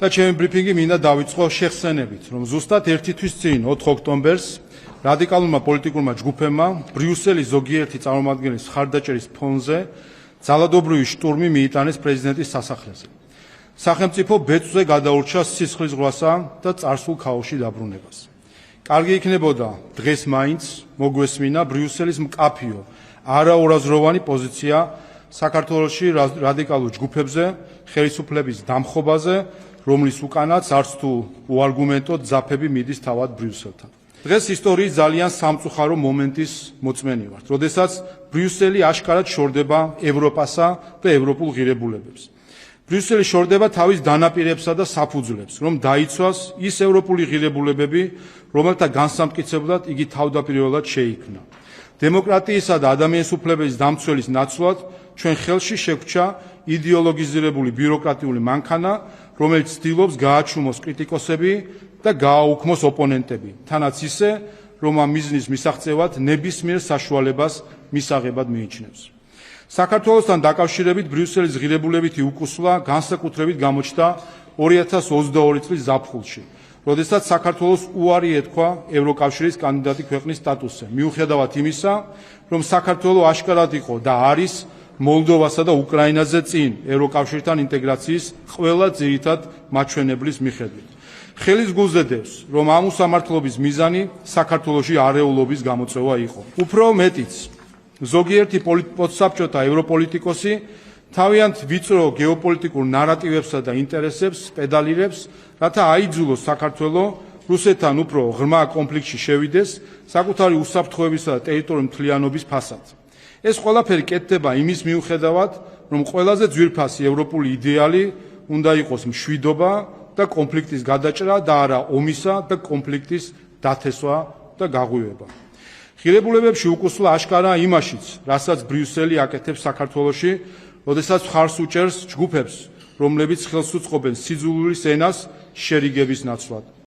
და ჩემი ბრიფინგი მინდა დავიწყო შეხსენებით, რომ ზუსტად ერთი თვის წინ 4 ოქტომბერს რადიკალურმა პოლიტიკურმა ჯგუფებმა ბრიუსელის ზოგიერთი წარმომადგენლის ხარდაჭერის ფონზე ძალადობრივი შტურმი მიიტანეს პრეზიდენტის სასახლეზე. სახელმწიფო ბეწვზე გადაურჩა სისხლის ზღვასა და წარსულ ქაოსში დაბრუნებას. კარგი იქნებოდა დღეს მაინც მოგვესმინა ბრიუსელის მკაფიო არაურაზროვანი პოზიცია საქართველოში რადიკალურ ჯგუფებზე, ხელისუფლების დამხობაზე, რომლის უკანაც არც თუ უარგუმენტოდ ძაფები მიდის თავად ბრიუსელთან. დღეს ისტორიის ძალიან სამწუხარო მომენტის მოწმენი ვართ, როდესაც ბრიუსელი აშკარად შორდება ევროპასა და ევროპულ ღირებულებებს. ბრიუსელი შორდება თავის დანაპირებსა და საფუძვლებს, რომ დაიცვას ის ევროპული ღირებულებები, რომელთა განსამტკიცებლად იგი თავდაპირველად შეიქმნა. დემოკრატიისა და ადამიანის უფლებების დამცველის ნაცვლად ჩვენ ხელში შეგვჭა იდეოლოგიზირებული ბიუროკრატიული მანქანა, რომელიც ცდილობს გააჩუმოს კრიტიკოსები და გააუქმოს ოპონენტები, თანაც ისე, რომ ამ მიზნის მისაღწევად ნებისმიერ საშუალებას მისაღებად მიიჩნევს. საქართველოსთან დაკავშირებით ბრიუსელის ღირებულებითი უკუსვლა განსაკუთრებით გამოჩნდა 2022 წლის ზაფხულში, როდესაც საქართველოს უარი ეთქვა ევროკავშირის კანდიდატი ქვეყნის სტატუსზე, მიუხედავად იმისა, რომ საქართველო აშკარად იყო და არის მოლდოვასა და უკრაინაზე წინ ევროკავშირთან ინტეგრაციის ყველა ძირითად მაჩვენებლის მიხედვით. ხელის გულზედებს, რომ ამ უსამართლობის მიზანი საქართველოში არეულობის გამოწვევა იყო. უფრო მეტიც, ზოგიერთი პოსტსაბჭოთა ევროპოლიტიკოსი თავიანთ ვიწრო გეოპოლიტიკურ ნარატივებსა და ინტერესებს პედალირებს, რათა აიძულოს საქართველო რუსეთთან უფრო ღრმა კონფლიქტში შევიდეს საკუთარი უსაფრთხოებისა და ტერიტორიული მთლიანობის ფასად. ეს ყველაფერი კეთდება იმის მიუხედავად, რომ ყველაზე ძვირფასი ევროპული იდეალი უნდა იყოს მშვიდობა და კონფლიქტის გადაჭრა და არა ომისა და კონფლიქტის დათესვა და გაღვივება. ღირებულებებში უკუსვლა აშკარაა იმაშიც, რასაც ბრიუსელი აკეთებს საქართველოში, როდესაც მხარს უჭერს ჯგუფებს, რომლებიც ხელს უწყობენ სიძულვილის ენას შერიგების ნაცვლად.